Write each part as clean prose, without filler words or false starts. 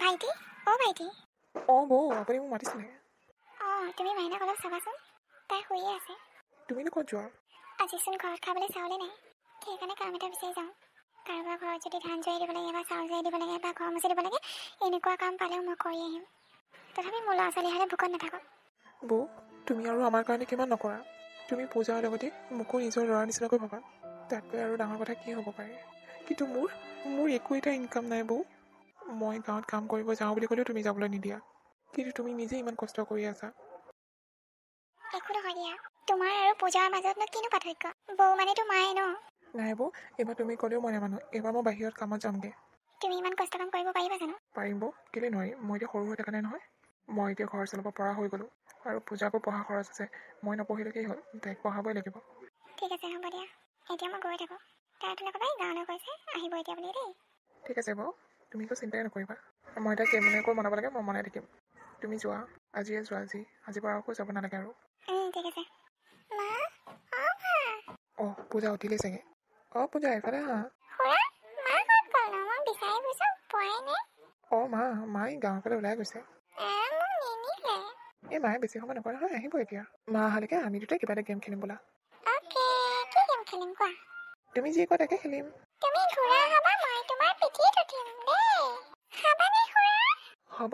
ভাইটি ভাইটি বৌ আপুনি মোক মাতিছিলে তুমি মাইনাক অলপ চাবাচোন তাই শুয়ে আছে তুমিনো ক'ত যোৱা আজিচোন ঘৰত খাবলৈ চাউলে নাই সেইকাৰণে কাম এটা বিচাৰি যাওঁ কাৰোবাৰ ঘৰত যদি ধান জৰাই দিব লাগে বা চাউল জৰাই দিব লাগে বা ঘৰ মুচি দিব লাগে এনেকুৱা কাম পালেও মই কৰি আহিম তথাপি মোৰ ল'ৰা ছোৱালী হ'লে ভোকত নাথাকক বৌ তুমি আৰু আমাৰ কাৰণে কিমান নকৰা তুমি পূজাৰ লগতে মোকো নিজৰ ল'ৰাৰ নিচিনাকৈ ভাবা তাতকৈ আৰু ডাঙৰ কথা কি হ'ব পাৰে কিন্তু মোৰ একো এটা ইনকাম নাই বৌ মই গাঁৱত কাম কৰিব যাওঁ বুলি ক'লেও তুমি যাবলৈ নিদিয়া কিন্তু তুমি নিজে ইমান কষ্ট কৰি আছা একো নহয় দিয়া তোমাৰ আৰু পূজাৰ মাজতনো কিনো পাৰ্থক্য বৌ মানেতো মায়ে ন নাই বৌ এইবাৰ তুমি ক'লেও মই নামানো এইবাৰ মই বাহিৰত কামত যামগৈ তুমি ইমান কষ্ট কাম কৰিব পাৰিবা জানো পাৰিম বৌ কেলৈ নোৱাৰিম মই এতিয়া সৰু হৈ থকা নাই নহয় মই এতিয়া ঘৰ চলাব পৰা হৈ গ'লোঁ আৰু পূজাকো পঢ়া খৰচ আছে মই নপঢ়িলে কি হ'ল তাইক পঢ়াবই লাগিব ঠিক আছে হ'ব দিয়া এতিয়া মই গৈ থাকোঁ তাই তোলে ক'বাই গাঁৱলৈ গৈছে আহিব এতিয়া বুলি দেই ঠিক আছে বৌ তুমি একো চিন্তাই নকৰিবা মই এতিয়া কেইমনীয়াকৈ বনাব লাগে মই বনাই থাকিম তুমি যোৱা আজিয়ে যোৱা আজিৰ পৰা আকৌ যাব নালাগে আৰু ঠিক আছে মা পূজা উঠিলেই চাগে পূজা এইফালে হা মায়ে গাঁৱৰ ফালে ওলাই গৈছে এই মায়ে বেছি সময় নকৰে নহয় আহিব এতিয়া মা অহালৈকে আমি দুটাই কিবা এটা গেম খেলিম বোলা তুমি যি কোৱা তাকে খেলিম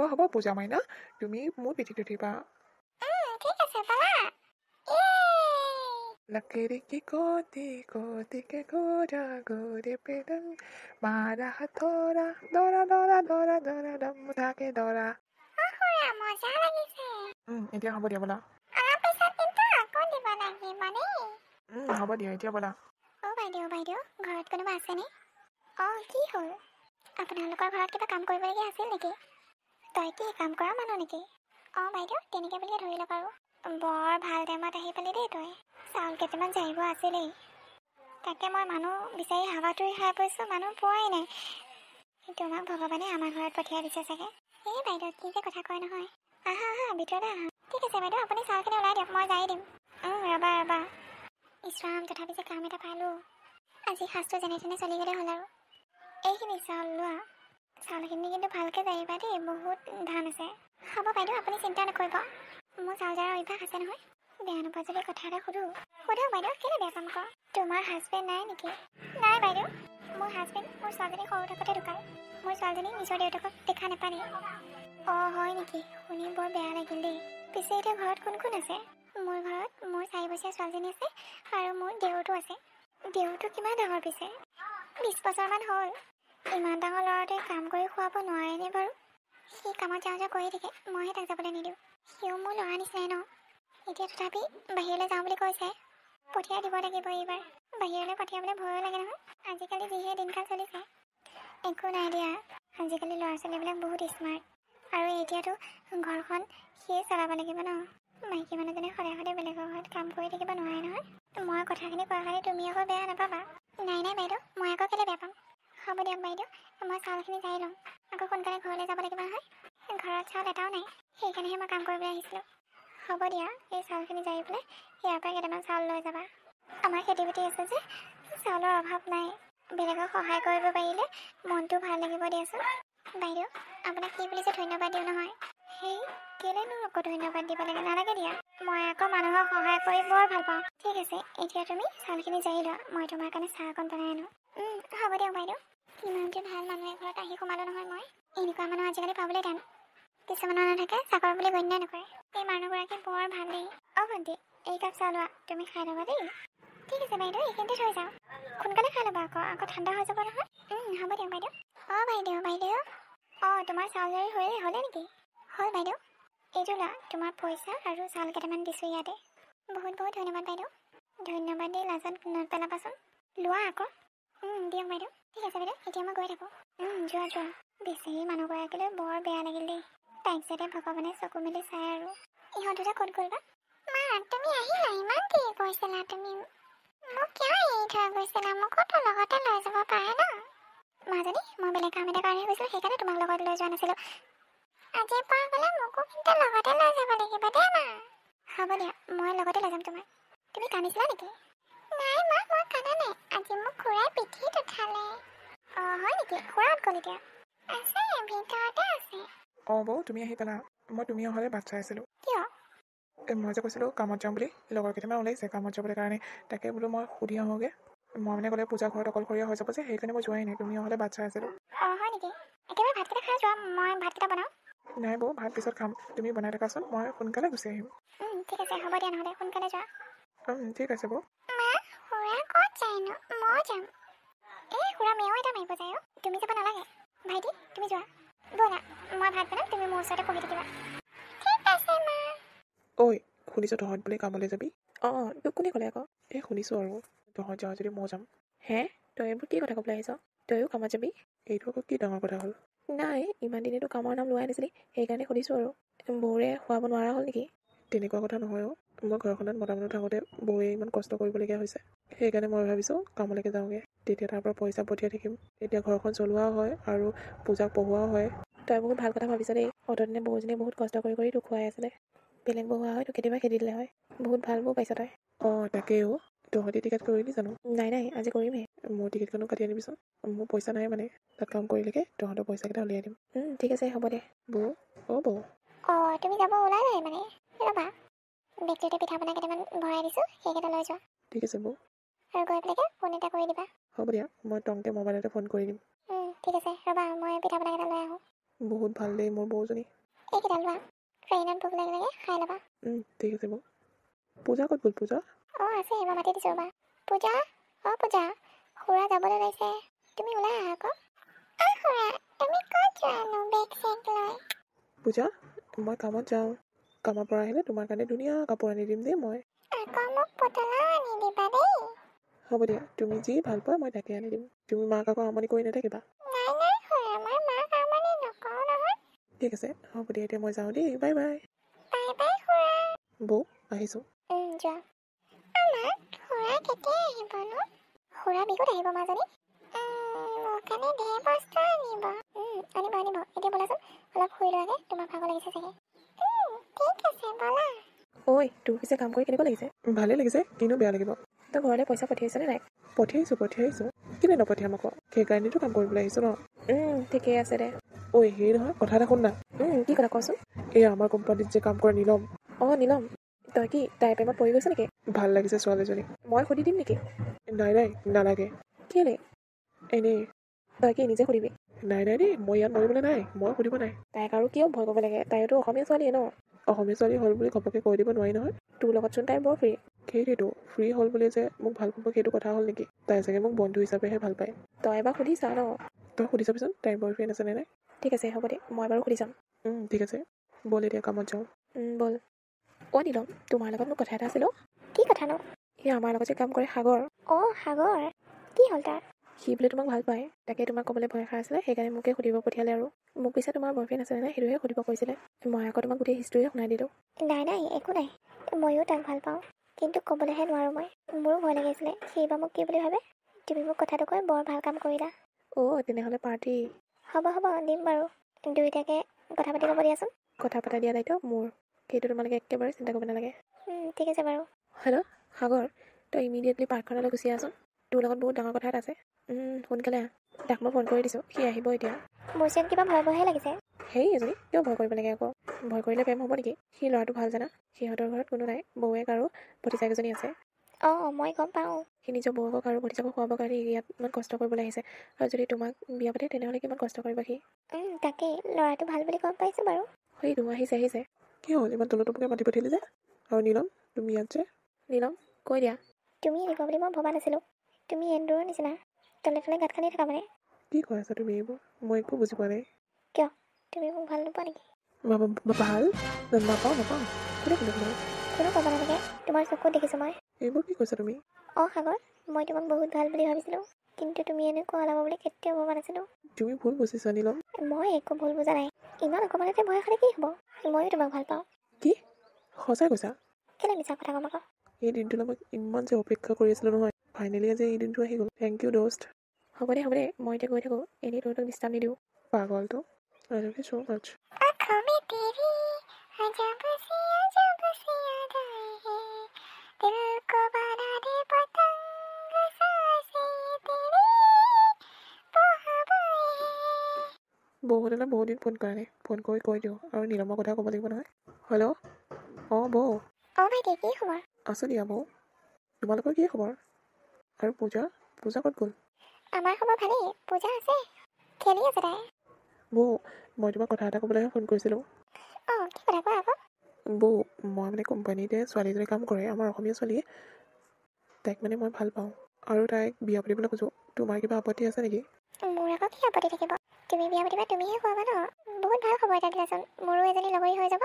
হ'ব পূজা মাইনা তুমি মোৰ পিঠিত উঠিবা लकड़ी की कोती के गोरा गोरे पे रंग मारा हथौड़ा दौड़ा दौड़ा दौड़ा दौड़ा दम उठा के दौड़ा এতিয়া হ'ব দিয়া বোলা হ'ব দিয়া এতিয়া বোলা বাইদেউ ঘৰত কোনোবা আছেনে কি হ'ল আপোনালোকৰ ঘৰত কিবা কাম কৰিবলগীয়া আছিল নেকি তই কি কাম কৰা মানুহ নেকি বাইদেউ তেনেকৈ বুলিয়ে ধৰি লওক আৰু বৰ ভাল টাইমত আহি পালি দেই তই চাউল কেইটামান জাৰিব আছিলেই তাকে মই মানুহ বিচাৰি হাৱাটোৰি খাই পৰিছোঁ মানুহ পোৱাই নাই তোমাক ভগৱানে আমাৰ ঘৰত পঠিয়াই দিছে চাগে এই বাইদেউ কি যে কথা কয় নহয় আহা ভিতৰলৈ আহা ঠিক আছে বাইদেউ আপুনি চাউলখিনি ওলাই দিয়ক মই জাৰি দিম ৰ'বা ইছৰাম তথাপি যে কাম এটা পালোঁ আজি সাজটো যেনে তেনে চলি গ'লে হ'ল আৰু এইখিনি চাউল লোৱা চাউলখিনি কিন্তু ভালকৈ জাৰিবা দেই বহুত ধান আছে হ'ব বাইদেউ আপুনি চিন্তা নকৰিব মোৰ চাউল জাৰাৰ অভ্যাস আছে নহয় বেয়া নোপোৱা যদি কথা এটা সোধোঁ বাইদেউ কেলৈ বেয়া কাম কৰ তোমাৰ হাজবেণ্ড নাই নেকি নাই বাইদেউ মোৰ হাজবেণ্ড মোৰ ছোৱালীজনী সৰু থাকোঁতে ঢুকাল মোৰ ছোৱালীজনী নিজৰ দেউতাকক দেখা নাপালে হয় নেকি শুনি বৰ বেয়া লাগিল দেই পিছে এতিয়া ঘৰত কোন কোন আছে মোৰ ঘৰত মোৰ 4 বছৰীয়া ছোৱালীজনী আছে আৰু মোৰ দেউৰটো আছে দেউৰটো কিমান ডাঙৰ পিছে 20 বছৰমান হ'ল ইমান ডাঙৰ ল'ৰাটোৱে কাম কৰি খুৱাব নোৱাৰেনে বাৰু সি কামত যাওঁ কৰি থাকে মইহে তাক যাবলৈ নিদিওঁ সিও মোৰ ল'ৰা নিচিনাই ন এতিয়া তথাপি বাহিৰলৈ যাওঁ বুলি কৈছে পঠিয়াই দিব লাগিব এইবাৰ বাহিৰলৈ পঠিয়াবলৈ ভয়ো লাগে নহয় আজিকালি যিহে দিনকাল চলিছে একো নাই দিয়া আজিকালি ল'ৰা ছোৱালীবিলাক বহুত স্মাৰ্ট আৰু এতিয়াতো ঘৰখন সিয়ে চলাব লাগিব ন মাইকী মানুহজনে সদায় বেলেগৰ ঘৰত কাম কৰি থাকিব নোৱাৰে নহয় মই কথাখিনি কোৱাৰ কাৰণে তুমি আকৌ বেয়া নাপাবা নাই বাইদেউ মই আকৌ কেলৈ বেয়া পাম হ'ব দিয়ক বাইদেউ মই চাউলখিনি জাৰি ল'ম আকৌ সোনকালে ঘৰলৈ যাব লাগিব নহয় ঘৰত চাউল এটাও নাই সেইকাৰণেহে মই কাম কৰিবলৈ আহিছিলোঁ হ'ব দিয়া এই চাউলখিনি জাৰি পেলাই ইয়াৰ পৰা কেইটামান চাউল লৈ যাবা আমাৰ খেতি বাতি আছে যে চাউলৰ অভাৱ নাই বেলেগক সহায় কৰিব পাৰিলে মনটো ভাল লাগিব দিয়াচোন বাইদেউ আপোনাক কি বুলি যে ধন্যবাদ দিওঁ নহয় সেই কেলেনো আকৌ ধন্যবাদ দিব লাগে নালাগে দিয়া মই আকৌ মানুহক সহায় কৰি বৰ ভাল পাওঁ ঠিক আছে এতিয়া তুমি চাউলখিনি জাৰি লোৱা মই তোমাৰ কাৰণে চাহ অকণ বনাই আনো হ'ব দিয়ক বাইদেউ কিমান যে ভাল মানুহে ঘৰত আহি সোমালোঁ নহয় মই এনেকুৱা মানুহ আজিকালি পাবলৈ টান কিছুমানৰ নাথাকে চাকৰ বুলি গণ্য নকৰে এই মানুহগৰাকী বৰ ভাল দেই ভণ্টি এই কাপ চাহ লোৱা তুমি খাই ল'বা দেই ঠিক আছে বাইদেউ এইখিনিতে থৈ যাওঁ সোনকালে খাই ল'বা আকৌ ঠাণ্ডা হৈ যাব নহয় হ'ব দিয়ক বাইদেউ বাইদেউ তোমাৰ চাউল জাৰি হ'লে নেকি হ'ল বাইদেউ এইটো লোৱা তোমাৰ পইচা আৰু চাউল কেইটামান দিছোঁ ইয়াতে বহুত ধন্যবাদ বাইদেউ ধন্যবাদ দেই লাজত নেপেলাবাচোন লোৱা আকৌ দিয়ক বাইদেউ ঠিক আছে বাইদেউ এতিয়া মই গৈ থাকোঁ যোৱা বেছি মানুহগৰাকীলৈ বৰ বেয়া লাগিল দেই তাইক যাতে ভগৱানে চকু মেলি চাই আৰু ইহঁত দুটা ক'ত গ'ল বা মা তুমি আহিলা ইমান দেৰি কৈছিলা তুমি মোক কিয় এৰি থৈ গৈছিলা মোকো তো লগতে লৈ যাব পাৰে ন মাজনী মই বেলেগ কাম এটা কাৰণে গৈছিলোঁ সেইকাৰণে তোমাক লগত লৈ যোৱা নাছিলোঁ আজিৰ পৰা গ'লে মোকো কিন্তু লগতে লৈ যাব লাগিব দেই মা হ'ব দিয়া মই লগতে লৈ যাম তোমাক তুমি কান্দিছিলা নেকি নাই মা মই কান্দা নাই আজি মোক খুৰাই পিঠিত উঠালে হয় নেকি খুৰাত গ'ল এতিয়া আছে ভিতৰতে আছে অঁ বৌ তুমি আহি পেলা মই তুমি অহালৈ বাট চাই আছিলোঁ কিয়? মই যে কৈছিলোঁ কামত যাম বুলি লগৰ কেইটামান ওলাইছে কামত যাবলৈ কাৰণে তাকে বোলো মই সুধি আহোঁগৈ মই মানে ক'লে পূজা ঘৰত অকলশৰীয়া হৈ যাব যে সেইকাৰণে মই যোৱাই নাই তুমি অহালৈ বাট চাই আছিলোঁ অঁ হয় নেকি? একেবাৰে ভাতকেইটা খাই যোৱা, মই ভাতকেইটা বনাওঁ। নাই বৌ ভাত পিছত খাম তুমি বনাই থাকাচোন মই সোনকালে গুচি আহিম ঠিক আছে হ'ব দিয়া নহ'লে সোনকালে যোৱা। ঠিক আছে বৌ মা খুৰা ক'ত যায়নো? মই যাম। এই খুৰা মেও এটা মাৰিব যায় অ'। তুমি যাব নালাগে। ভাইটি তুমি যোৱা। ব'লা মই ভাত বনাম তুমি মোৰ ওচৰতে পঢ়ি থাকিবা। ঠিক আছে মা। ঐ শুনিছোঁ তহঁত বোলে কামলৈ যাবি অঁ তোক কোনে ক'লে আকৌ এই শুনিছোঁ আৰু তহঁত যাওঁ যদি মই যাম হে তই এইবোৰ কি কথা ক'বলৈ আহিছ তইও কামত যাবি এইটো আকৌ কি ডাঙৰ কথা হ'ল নাই ইমান দিনেতো কামৰ নাম লোৱাই নাছিলি সেইকাৰণে সুধিছোঁ আৰু বৌৰে খুৱাব নোৱাৰা হ'ল নেকি তেনেকুৱা কথা নহয় অ' মই ঘৰখনত মতা মানুহ থাকোঁতে বৌয়ে ইমান কষ্ট কৰিবলগীয়া হৈছে সেইকাৰণে মই ভাবিছোঁ কামলৈকে যাওঁগৈ তেতিয়া তাৰ পৰা পইচা পঠিয়াই থাকিম এতিয়া ঘৰখন চলোৱাও হয় আৰু পূজাক পঢ়োৱাও হয় তই বহুত ভাল কথা ভাবিছ দেই অতদিনে বৌজনীয়ে বহুত কষ্ট কৰি তোক খুৱাই আছিলে বেলেগ বৌ হোৱা হয়তো কেতিয়াবা খেদি দিলে হয় বহুত ভাল বৌ পাইছ তই অঁ তাকেও তহঁতি টিকেট কৰিলি জানো নাই আজি কৰিমহে মোৰ টিকেটখনো কাটি আনিবিচোন মোৰ পইচা নাই মানে তাত কাম কৰিলেগে তহঁতৰ পইচাকেইটা উলিয়াই দিম ঠিক আছে হ'ব দে বৌ অঁ বৌ অঁ তুমি যাব ওলালে মানে ৰ'বা বেগটোতে পিঠা পনা কেইটামান ভৰাই দিছোঁ সেইকেইটা লৈ যোৱা ঠিক আছে বৌ আৰু গৈ পেলাই ফোন এটা কৰি দিবা হ'ব দিয়া মই টংকে মোবাইলতে ফোন কৰি দিম ঠিক আছে ৰ'বা মই পিঠা পনা কেইটা লৈ আহোঁ বহুত ভাল দেই মোৰ বৌজনী এইকেইটা লোৱা ট্ৰেইনত ভোক লাগিলে খাই ল'বা ঠিক আছে বৌ পূজা ক'ত গ'ল পূজা অঁ আছে মই মাতি দিছোঁ ৰ'বা পূজা অঁ পূজা খুৰা যাবলৈ ওলাইছে তুমি ওলাই আহা আকৌ খুৰা তুমি ক'ত যোৱানো বেগ চেগ লৈ পূজা মই কামত যাওঁ কামৰ পৰা আহিলে তোমাৰ কাৰণে ধুনীয়া কাপোৰ আনি দিম দেই মই আকৌ মোক পুতলা আনি দিবা দেই হ'ব দিয়া তুমি যি ভাল পোৱা মই তাকে আনি দিম তুমি মাক আকৌ আমনি কৰি নাথাকিবা নাই খুৰা মই মাক আমনি নকৰোঁ নহয় ঠিক আছে হ'ব দিয়া এতিয়া মই যাওঁ দেই বাই বাই বাই বাই খুৰা বৌ আহিছোঁ যোৱা আমাৰ খুৰা কেতিয়া আহিবনো খুৰা বিহুত আহিব মাজনী মোৰ কাৰণে ঢেৰ বস্তু আনিব আনিব এতিয়া ব'লাচোন অলপ শুই লোৱাগে তোমাৰ ভাগৰ লাগিছে চাগে ঠিক আছে ব'লা ঐ তোৰ পিছে কাম কৰি কেনেকুৱা লাগিছে ভালেই লাগিছে কিনো বেয়া লাগিব তই ঘৰলৈ পইচা পঠিয়াইছনে নাই পঠিয়াইছোঁ কেলৈ নপঠিয়াম আকৌ সেইকাৰণেতো কাম কৰিবলৈ আহিছোঁ ন ঠিকেই আছে দে ঐ হেৰি নহয় কথা এটা শুন না কি কথা কচোন এই আমাৰ কোম্পানীত যে কাম কৰে নীলম অঁ নীলম তই কি তাইৰ প্ৰেমত পৰি গৈছে নেকি ভাল লাগিছে ছোৱালীজনী মই সুধি দিম নেকি নাই নালাগে কেলৈ এনেই তই কি নিজে সুধিবি নাই দেই মই ইয়াত মৰিবলৈ নাই মই সুধিব নাই তাইক আৰু কিয় ভয় কৰিব লাগে তাইতো অসমীয়া ছোৱালীয়ে ন অসমীয়া ছোৱালী হ'ল বুলি ঘপককৈ কৈ দিব নোৱাৰি নহয় তোৰ লগতচোন তাই বৰ ফ্ৰী সেইটোৱেতো ফ্ৰী হ'ল বুলি যে মোক ভাল পাব সেইটো কথা হ'ল নেকি তাই চাগে মোক বন্ধু হিচাপেহে ভাল পায় তই এবাৰ সুধিছা ন তই সুধি চাবিচোন তাইৰ বয় ফ্ৰেণ্ড আছেনে নাই ঠিক আছে হ'ব দে মই বাৰু সুধি চাম ঠিক আছে ব'ল এতিয়া কামত যাওঁ ব'ল অঁ নীলম তোমাৰ লগত মোৰ কথা এটা আছিল কি কথানো সি আমাৰ লগত যে কাম কৰে সাগৰ অঁ সাগৰ কি হ'ল তাৰ সি বোলে তোমাক ভাল পায় তাকে তোমাক ক'বলৈ ভয় খাই আছিলে সেইকাৰণে মোকে সুধিব পঠিয়ালে আৰু মোক পিছে তোমাৰ বয়ফ্ৰেণ্ড আছেনে নাই সেইটোহে সুধিব কৈছিলে মই আকৌ তোমাক গোটেই হিষ্ট্ৰীয়ে শুনাই দিলোঁ নাই একো নাই ময়ো তাক ভাল পাওঁ কিন্তু ক'বলৈহে নোৱাৰোঁ মই মোৰো ভয় লাগিছিলে সেইবাৰ মোক কি বুলি ভাবে তুমি মোক কথাটো কৈ বৰ ভাল কাম কৰিলা অঁ তেনেহ'লে পাৰ্টি হ'ব দিম বাৰু দুয়োটাকে কথা পাতি ল'ব দিয়াচোন কথা পতা দিয়া দায়িত্ব মোৰ সেইটো তোমালোকে একেবাৰে চিন্তা কৰিব নালাগে ঠিক আছে বাৰু হেল্ল' সাগৰ তই ইমিডিয়েটলি পাৰ্কখনলৈ গুচি আহচোন তোৰ লগত বহুত ডাঙৰ কথা এটা আছে সোনকালে আহ তাক মই ফোন কৰি দিছোঁ সি আহিব এতিয়া মোৰ যেন কিবা ভয়হে লাগিছে সেই এজনী কিয় ভয় কৰিব লাগে আকৌ ভয় কৰিলে প্ৰেম হ'ব নেকি সি ল'ৰাটো ভাল জানা সিহঁতৰ ঘৰত কোনো নাই বৌৱেক আৰু ভতিজাকেইজনী আছে অঁ মই গম পাওঁ সি নিজৰ বৌকক আৰু ভতিজাকক খুৱাবৰ কাৰণে ইয়াত ইমান কষ্ট কৰিবলৈ আহিছে আৰু যদি তোমাক বিয়া পাতে তেনেহ'লে কিমান কষ্ট কৰিব সি তাকেই ল'ৰাটো ভাল বুলি গম পাইছোঁ বাৰু সেইটো আহিছে কি হ'ল ইমান তলটোকে মাতি পঠিয়ালি যে আৰু নীলম তুমি ইয়াত যে নীলম কৈ দিয়া তুমি এনেকুৱা বুলি মই ভবা নাছিলোঁ তুমি এন্দুৰৰ নিচিনা তলে গাঁত খান্দি থাকা মানে কি কৈ আছা তুমি এইবোৰ মই একো বুজি পোৱা নাই কিয় তুমি মোক ভাল নোপোৱা নেকি ভাল নাপাওঁ কোনে কোনো ক'ব নালাগে তোমাৰ চকুত দেখিছোঁ মই এইবোৰ কি কৈছা তুমি অঁ সাগৰ মই তোমাক বহুত ভাল বুলি ভাবিছিলোঁ কিন্তু তুমি এনেকুৱা ওলাব বুলি কেতিয়াও ভবা নাছিলোঁ তুমি ভুল বুজিছা নীলম মই একো ভুল বুজা নাই ইমান অকণমানতে ভয় খালে কি হ'ব ময়ো তোমাক ভাল পাওঁ কি সঁচাই কৈছা কেলৈ মিছা কথা ক'ম আকৌ এই দিনটোলৈ মই ইমান যে অপেক্ষা কৰি আছিলোঁ নহয় ফাইনেলি আজি এই দিনটো আহি গ'ল থেংক ইউ দোষ্ট হ'ব দে মই এতিয়া গৈ থাকোঁ এনেই তোৰ ডিষ্টাৰ্ব নিদিওঁ পাগলটো I love you so much आँखों में तेरी अजब सी यादें हैं दिल को बना दे पतंग सांसें तेरी वो हवाएं हैं বৌহঁতলৈ বহুত দিন ফোন কৰা নাই, ফোন কৰি কৈ দিওঁ আৰু নীলমৰ কথা ক'ব লাগিব নহয়। হেল্ল', অঁ বৌ। অঁ ভাইটি, কি খবৰ? আছোঁ দিয়া বৌ। তোমালোকৰ কি খবৰ? আৰু পূজা ক'ত গ'ল? আমাৰ খবৰ ভালেই, পূজা আছে, খেলি আছে তাই। বৌ, মই তোমাক কথা এটা ক'বলৈহে ফোন কৰিছিলোঁ। অঁ, কি কথা কোৱা আকৌ? বৌ, মই মানে কোম্পানীতে ছোৱালীজনী কাম কৰে, আমাৰ অসমীয়া ছোৱালী। তাইক মানে মই ভাল পাওঁ আৰু তাইক বিয়া পাতিবলৈ খোজোঁ। তোমাৰ কিবা আপত্তি আছে নেকি? মোৰ আকৌ কি আপত্তি থাকিব? তুমি বিয়া পাতিবা, তুমিহে খোৱাবা ন। বহুত ভাল খবৰ এটা দিলাচোন, মোৰো এজনী লগৰী হৈ যাব।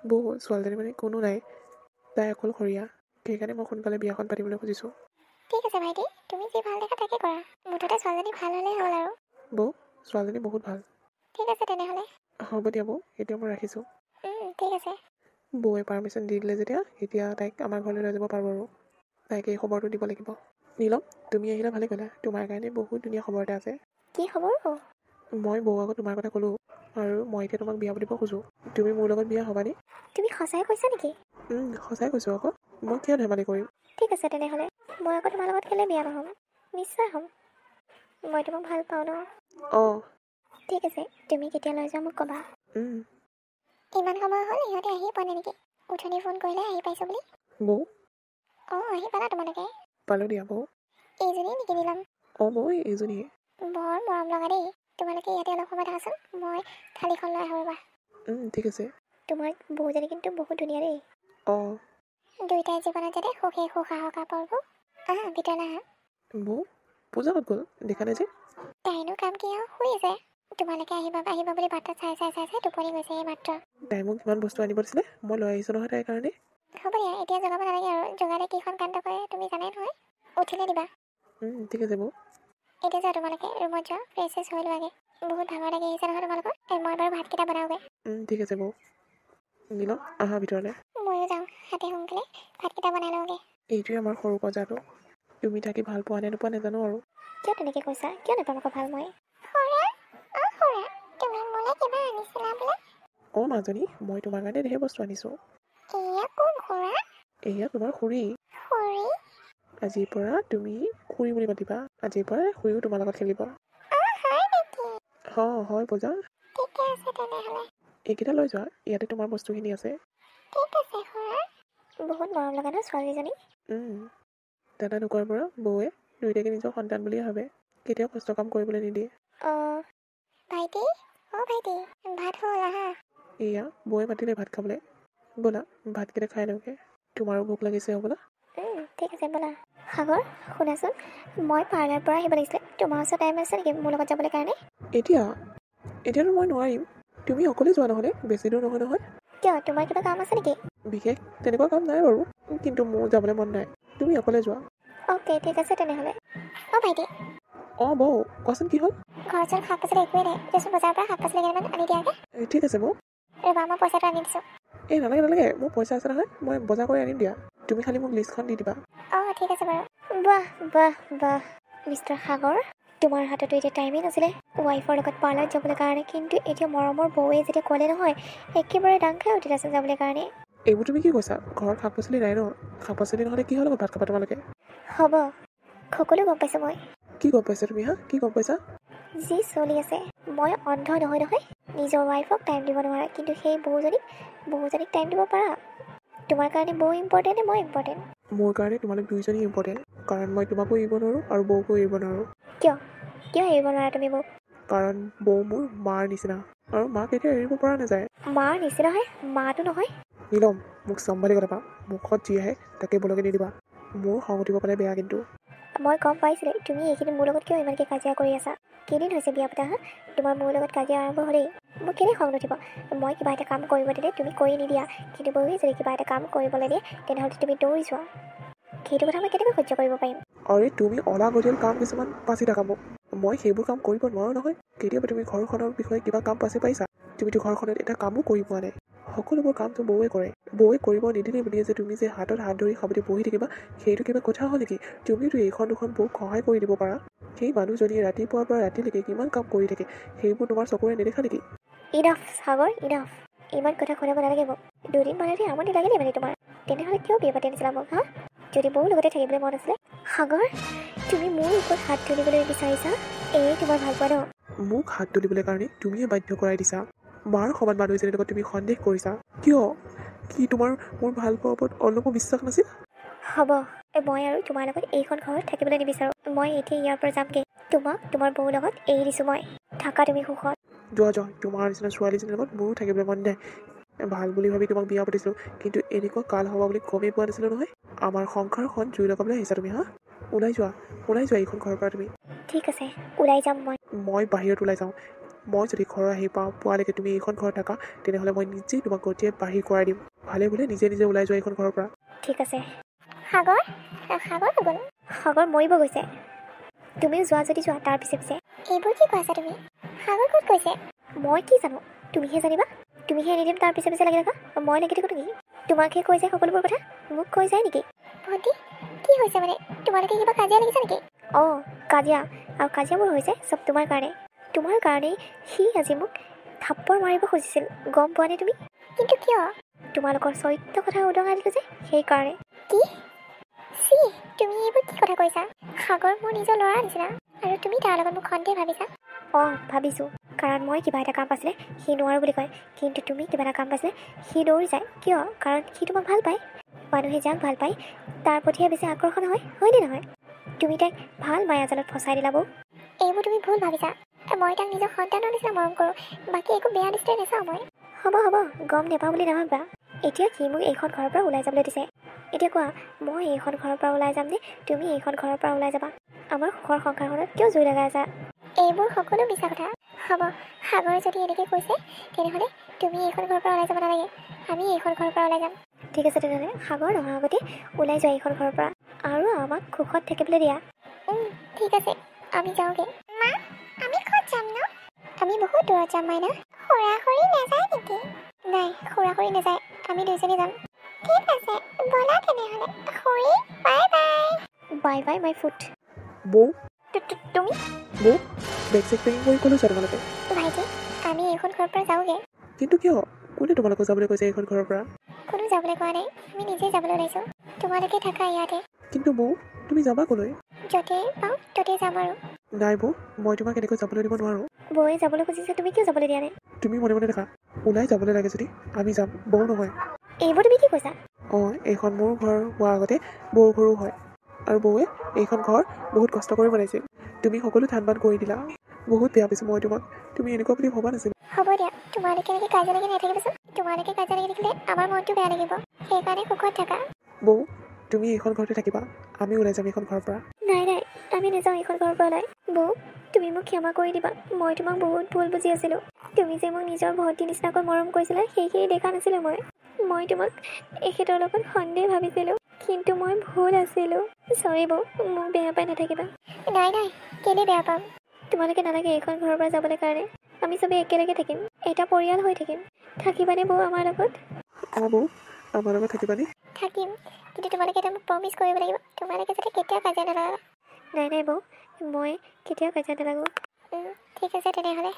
বৌ, ছোৱালীজনী মানে কোনো নাই, তাই অকলশৰীয়া, সেইকাৰণে মই সোনকালে বিয়াখন পাতিবলৈ খুজিছোঁ। ঠিক আছে ভাইটি, তুমি যি ভাল দেখা তাকে কৰা। মুঠতে ছোৱালীজনী ভাল হ'লেই হ'ল আৰু। বৌ, ছোৱালীজনী বহুত ভাল। ঠিক আছে তেনেহ'লে। হ'ব দিয়া বৌ, এতিয়া মই ৰাখিছোঁ। ঠিক আছে। বৌয়ে পাৰ্মিশ্যন দি দিলে যেতিয়া, এতিয়া তাইক আমাৰ ঘৰলৈ লৈ যাব পাৰোঁ আৰু তাইক এই খবৰটো দিব লাগিব। নীলম, তুমি আহিলা ভালে ক'লা, তোমাৰ কাৰণে বহুত ধুনীয়া খবৰ এটা আছে। কি খবৰ? মই বৌ আগত তোমাৰ কথা ক'লোঁ আৰু মই এতিয়া তোমাক বিয়া পাতিব খোজোঁ। তুমি মোৰ লগত বিয়া হ'বানে? তুমি সঁচাই কৈছা নেকি? সঁচাই কৈছোঁ আকৌ, মই কিয় ধেমালি কৰিম। ঠিক আছে তেনেহ'লে, মই আকৌ তোমাৰ লগত কেলৈ বিয়া নহ'ম? নিশ্চয় হ'ম, মই তোমাক ভাল পাওঁ ন। অঁ। ঠিক আছে, তুমি কেতিয়া লৈ যোৱা মোক ক'বা। ইমান সময় হ'ল, ইহঁতে আহি পোৱা নাই নেকি? উঠনি ফোন কৰিলে আহি পাইছোঁ বুলি। বৌ। অঁ, আহি পালা তোমালোকে? পালোঁ দিয়া বৌ। এইজনী নেকি নীলম? অঁ বৌ, এইজনীয়ে। বৰ মৰম লগা দেই। তোমালোকে ইয়াতে অলপ সময় থাকাচোন, মই থালিখন লৈ আহোঁ ৰ'বা। ঠিক আছে। তোমাৰ বৌজনী কিন্তু বহুত ধুনীয়া দেই। অঁ। দুয়োটাই জীৱনত যাতে সুখে সুসাহস পাব। আহা ভিতৰলৈ আহা। বৌ, পূজা ক'ত গ'ল? দেখা নাই যে। তাইনো কাম কি আৰু, শুই আছে। তোমালোকে আহিবা বুলি বাটত চাই টোপনি গৈছে এই মাত্ৰ। তাই মোক কিমান বস্তু আনিব দিছিলে, মই লৈ আহিছোঁ নহয় তাইৰ কাৰণে। হ'ব দিয়া, এতিয়া জগাব নালাগে আৰু। জগালে কেইখন কাণ্ড কৰে তুমি জানাই নহয়। উঠিলে দিবা। ঠিক আছে বৌ। এতিয়া যোৱা তোমালোকে, ৰুমত যোৱা, ফ্ৰেছ হৈ লোৱাগৈ। বহুত ভাগৰ লাগি আহিছে নহয় তোমালোকৰ। মই বাৰু ভাতকেইটা বনাওঁগৈ। ঠিক আছে বৌ। নীলম, আহা ভিতৰলৈ। ময়ো যাওঁ, হাতে সোনকালে ভাতকেইটা বনাই লওঁগৈ। এইটোৱে আমাৰ সৰু বজাৰটো। তুমি থাকি ভাল পোৱা নে নোপোৱা নাজানো আৰু। কিয় তেনেকৈ কৈছা? কিয় নাপাম আকৌ ভাল মই? খুৰা, অঁ খুৰা, তুমি মোলৈ কিবা আনিছিলা বোলে? অঁ মাজনী, মই তোমাৰ কাৰণে ধেৰ বস্তু আনিছোঁ। এয়া কোন খুৰা? এয়া তোমাৰ খুৰী। খুৰী? আজিৰ পৰা তুমি খুৰী বুলি মাতিবা। আজিৰ পৰা খুৰীও তোমাৰ লগত খেলিব। হয় নেকি? হয় পূজা। ঠিকে আছে তেনেহ'লে। এইকেইটা লৈ যোৱা, ইয়াতে তোমাৰ বস্তুখিনি আছে। ঠিক আছে খুৰা। বহুত মৰম লগা ন ছোৱালীজনী। দাদা ঢুকোৱাৰ পৰা বৌয়ে দুয়োটাকে নিজৰ সন্তান বুলিয়ে ভাবে, কেতিয়াও কষ্ট কাম কৰিবলৈ নিদিয়ে। ভাইটি, ভাইটি, ভাত হ'ল আহা। এয়া বৌয়ে মাতিলে ভাত খাবলৈ। ব'লা ভাতকেইটা খাই লওঁগে, তোমাৰো ভোক লাগিছে হ'বলা। ঠিক আছে ব'লা। সাগৰ, শুনাচোন, মই পাৰ্লাৰৰ পৰা আহিব লাগিছিলে। তোমাৰ ওচৰত টাইম আছে নেকি মোৰ লগত যাবলৈ কাৰণে? এতিয়াতো মই নোৱাৰিম। তুমি অকলে যোৱা নহ'লে, বেছি দূৰ নহয় নহয়। কিয়, তোমাৰ কিবা কাম আছে নেকি? বিশেষ তেনেকুৱা কাম নাই বাৰু, কিন্তু মোৰ যাবলৈ মন নাই। তুমি অকলে যোৱা। অ'কে, ঠিক আছে তেনেহ'লে। ভাইটি। বৌ, কোৱাচোন কি হ'ল? ঘৰত যেন শাক পাচলি একোৱেই নাই। দেচোন বজাৰৰ পৰা শাক পাচলি কেইটামান আনি দিয়াগে। ঠিক আছে বৌ। ৰ'বা, মই পইচাটো আনি দিছোঁ। নালাগে, মোৰ পইচা আছে নহয়, মই বজাৰ কৰি আনিম দিয়া। তুমি খালি মোক লিষ্টখন দি দিবা। ঠিক আছে বাৰু। বাহ, মিষ্টাৰ সাগৰ, তোমাৰ হাততো এতিয়া টাইমেই নাছিলে ৱাইফৰ লগত পাৰ্লাৰত যাবলৈ কাৰণে, কিন্তু এতিয়া মৰমৰ বৌয়ে যেতিয়া ক'লে নহয়, একেবাৰে দাং খাই উঠিলাচোন যাবলৈ কাৰণে। এইবোৰ তুমি কি কৈছা? ঘৰত শাক পাচলি নাই ন? শাক পাচলি নহ'লে কিহৰ লগত ভাত খাবা তোমালোকে? হ'ব, সকলো গম পাইছোঁ মই। কি গম পাইছা তুমি? কি গম পাইছা? যি চলি আছে, মই অন্ধ নহয়। নিজৰ ৱাইফক টাইম দিব নোৱাৰা, কিন্তু সেই বৌজনীক টাইম দিব পাৰা। তোমাৰ কাৰণে বৌ ইম্পৰ্টেণ্ট নে মই ইম্পৰ্টেণ্ট? মোৰ কাৰণে তোমালোক দুয়োজনী ইম্পৰ্টেণ্ট, কাৰণ মই তোমাকো এৰিব নোৱাৰোঁ আৰু বৌকো এৰিব নোৱাৰোঁ। কিয় এৰিব নোৱাৰা তুমি বৌক? কাৰণ বৌ মোৰ মাৰ নিচিনা, আৰু মাক এতিয়া এৰিব পৰা নাযায়। মাৰ নিচিনাহে, মাটো নহয়। নীলম, মোক চম্ভালি কথা পা। মুখত যি আহে তাকে বলকে নিদিবা। মোৰ খং উঠিব পালে বেয়া কিন্তু। মই গম পাইছিলোঁ তুমি এইখিনি মোৰ লগত কিয় ইমানকৈ কাজিয়া কৰি আছা। কেইদিন হৈছে বিয়া পতা? তোমাৰ মোৰ লগত কাজিয়া আৰম্ভ হ'লেই। মোক কেলেই খং নুঠিব? মই কিবা এটা কাম কৰিব দিলে তুমি কৰি নিদিয়া, কিন্তু বৌয়ে যদি কিবা এটা কাম কৰিবলৈ দিয়ে তেনেহ'লে তুমি দৌৰি যোৱা। সেইটো কথা মই কেনেকৈ সহ্য কৰিব পাৰিম? তুমি অলাগতিয়াল কাম কিছুমান বাচি থাকা মোক। মই সেইবোৰ কাম কৰিব নোৱাৰোঁ নহয়। কেতিয়াবা তুমি ঘৰখনৰ বিষয়ে কিবা কাম বাচি পাইছা? তুমিতো ঘৰখনত এটা কামো কৰি পোৱা নাই। সকলোবোৰ কামটো বৌয়ে কৰে। বৌয়ে কৰিব নিদিলে বুলিয়ে যে তুমি যে হাতত হাত ধৰি সাৱটি বহি থাকিবা, সেইটো কিবা কথা হ'ল নেকি? তুমিতো এইখন দুখন বৌক সহায় কৰি দিব পাৰা। সেই মানুহজনীয়ে ৰাতিপুৱাৰ পৰা ৰাতিলৈকে কিমান কাম কৰি থাকে, সেইবোৰ তোমাৰ চকুৰে নেদেখা নেকি? ইনাফ সাগৰ, ইনাফ। ইমান কথা শুনাব নালাগে মোক। দুদিন মানতে আমনি লাগিলে মানে তোমাৰ? তেনেহ'লে কিয় বিয়া পাতি আনিছিলা মোক? যদি বৌৰ লগতে থাকিবলৈ মন আছিলে। সাগৰ, তুমি মোৰ ওপৰত হাত তুলিবলৈ বিচাৰিছা? এই তোমাৰ ভাল পোৱা ন? মোক হাত তুলিবলৈ কাৰণে তুমিয়ে বাধ্য কৰাই দিছা। মাৰ সমান মানুহ এজনীৰ লগত তুমি সন্দেহ কৰিছা কিয়? কি তোমাৰ মোৰ ভাল পোৱাৰ ওপৰত অলপো বিশ্বাস নাছিল? হ'ব, মই আৰু তোমাৰ লগত এইখন ঘৰত থাকিবলৈ নিবিচাৰোঁ। মই এতিয়া ইয়াৰ পৰা যামগৈ। তোমাক তোমাৰ বৌৰ লগত এৰি দিছোঁ মই। থাকা তুমি সুখত। যোৱা তোমাৰ নিচিনা ছোৱালীজনীৰ লগত মোৰো থাকিবলৈ মন নাই। ভাল বুলি ভাবি তোমাক বিয়া পাতিছিলোঁ, কিন্তু এনেকুৱা কাল হ'ব বুলি গমেই পোৱা নাছিলোঁ নহয়। আমাৰ সংসাৰখন জুই লগাবলৈ আহিছা তুমি হা? ওলাই যোৱা এইখন ঘৰৰ পৰা তুমি। ঠিক আছে, ওলাই যাম মই বাহিৰত ওলাই যাওঁ। মই যদি ঘৰ আহি পোৱালৈকে তুমি এইখন ঘৰত থাকা, তেনেহ'লে মই নিজেই তোমাক গতিয়ে বাহিৰ কৰাই দিম। ভালে বোলে নিজে ওলাই যোৱা এইখন ঘৰৰ পৰা। ঠিক আছে। সাগৰ গ'ল। সাগৰ মৰিব গৈছে। তুমিও যোৱা যদি যোৱা, তাৰ পিছে পিছে। এইবোৰ কি কৈছা তুমি? সাগৰ ক'ত গৈছে? মই কি জানো, তুমিহে জানিবা। তুমিহে এনি টাইম তাৰ পিছে পিছে লাগি থাকা। মই লাগি থাকোঁ নেকি? তোমাকহে কৈ যায় সকলোবোৰ কথা, মোক কৈ যায় নেকি? ভণ্টি, কি হৈছে মানে? তোমালোকে কিবা কাজিয়া লাগিছে নেকি? অঁ, কাজিয়া। আৰু কাজিয়াবোৰ হৈছে চব তোমাৰ কাৰণে। তোমাৰ কাৰণেই সি আজি মোক থাপ্পৰ মাৰিব খুজিছিল, গম পোৱা নে তুমি? কিন্তু কিয়? তোমালোকৰ চৰিত্ৰ কথা উদঙাই দিলোঁ যে, সেইকাৰণে। কি? তুমি এইবোৰ কি কথা কৈছা? সাগৰ মোৰ নিজৰ ল'ৰা নিচিনা, আৰু তুমি তাৰ লগত মোক সন্দেহ ভাবিছা? অঁ, ভাবিছোঁ। কাৰণ মই কিবা এটা কাম পাইছিলে সি নোৱাৰোঁ বুলি কয়, কিন্তু তুমি কিবা এটা কাম পাইছিলে সি দৌৰি যায়। কিয়? কাৰণ সি তোমাক ভাল পায়। মানুহে যাক ভাল পায় তাৰ প্ৰতিহে বেছি আকৰ্ষণ হয়নে নহয়? তুমি তাইক ভাল মায়াজালত ফচাই দিলা বৌ। এইবোৰ তুমি ভুল ভাবিছা। মই তাক নিজৰ সন্তানৰ নিচিনা মৰম কৰোঁ, বাকী একো বেয়া দৃষ্টিৰে নাচাওঁ মই। হ'ব, গম নাপাওঁ বুলি নাভাবিবা। এতিয়া সি মোক এইখন ঘৰৰ পৰা ওলাই যাবলৈ দিছে। এতিয়া কোৱা, মই এইখন ঘৰৰ পৰা ওলাই যাম নে তুমি এইখন ঘৰৰ পৰা ওলাই যাবা? আমাৰ সুখৰ সংসাৰখনত কিয় জুই লগাই আছা? এইবোৰ সকলো মিছা কথা। হ'ব, সাগৰে যদি এনেকৈ কৈছে, তেনেহ'লে তুমি এইখন ঘৰৰ পৰা ওলাই যাব নালাগে। আমি এইখন ঘৰৰ পৰা ওলাই যাম। ঠিক আছে, তেনেহ'লে সাগৰ নোহোৱাৰ আগতে ওলাই যোৱা এইখন ঘৰৰ পৰা, আৰু আমাক সুখত থাকিবলৈ দিয়া। ঠিক আছে, আমি যাওঁগৈ। মা, আমি ক'ত যাম ন? আমি বহুত দূৰত যাম মাইনা। খুৰা-খুৰী নাযায় নেকি? নাই, খুৰা-খুৰী নাযায়। আমি দুইজনী যাম। ঠিক আছে, ব'লা তেনেহ'লে। খুৰী, বাই বাই মাই ফুট। বৌ, তুমি? বৌ, বেগ চেগ পেকিং কৰি ক'লৈ যোৱা তোমালোকে? ভাইটি, আমি এইখন ঘৰৰ পৰা যাওঁগৈ। কিন্তু কিয়? কোনে তোমালোকক যাবলৈ কৈছে এইখন ঘৰৰ পৰা? কোনো যাবলৈ কোৱা নাই, আমি নিজেই যাবলৈ ওলাইছোঁ। তোমালোকে থাকা ইয়াতে। কিন্তু বৌ, তুমি যাবা ক'লৈ? য'তেই পাওঁ ত'তেই যাম আৰু। নাই বৌ, মই তোমাক এনেকৈ যাবলৈ দিব নোৱাৰোঁ। বৌয়ে যাবলৈ খুজিছে, তুমি কিয় যাবলৈ দিয়া নাই? তুমি মনে মনে থাকা। ওলাই যাবলৈ লাগে যদি আমি যাম, বৌ নহয়। এইবোৰ তুমি কি কৈছা? অঁ, এইখন মোৰ ঘৰ হোৱাৰ আগতে বৌৰ ঘৰো হয়, আৰু বৌয়ে এইখন ঘৰ বহুত কষ্ট কৰি বনাইছিল। তুমি সকলো ধান বান কৰি দিলা। বহুত বেয়া পাইছোঁ মই তোমাক। তুমি এনেকুৱা বুলি ভবা নাছিলোঁ। হ'ব দিয়া, তোমালোকে এনেকৈ কাজিয়া লাগি নাথাকিবাচোন। তোমালোকে কাজিয়া লাগি থাকিলে আমাৰ মনটো বেয়া লাগিব। সেইকাৰণে সুখত থাকা। বৌ, তুমি এইখন ঘৰতে থাকিবা। আমি ওলাই যাম এইখন ঘৰৰ পৰা। নাই, আমি নাযাওঁ এইখন ঘৰৰ পৰা ওলাই। বৌ, তুমি মোক ক্ষমা কৰি দিবা। মই তোমাক বহুত ভুল বুজি আছিলোঁ। তুমি যে মোক নিজৰ ভণ্টি নিচিনাকৈ মৰম কৰিছিলা, সেইখিনি দেখা নাছিলোঁ মই তোমাক এখেতৰ লগত সন্দেহ ভাবিছিলোঁ, কিন্তু মই ভুল আছিলোঁ। চৰি বৌ, মোক বেয়া পাই নাথাকিবা। নাই, কেলৈ বেয়া পাম? তোমালোকে নালাগে এইখন ঘৰৰ পৰা যাবলৈ কাৰণে। আমি চবেই একেলগে থাকিম, এটা পৰিয়াল হৈ থাকিম। থাকিবানে বৌ আমাৰ লগত? অঁ বৌ, আমাৰ লগত থাকিবানে? থাকিম, কিন্তু তোমালোকে এটা মোক প্ৰমিছ কৰিব লাগিব। তোমালোকে যাতে কেতিয়াও কাজিয়া নালাগা। নাই বৌ, মই কেতিয়াও কাজিয়া নালাগো। ঠিক আছে তেনেহ'লে।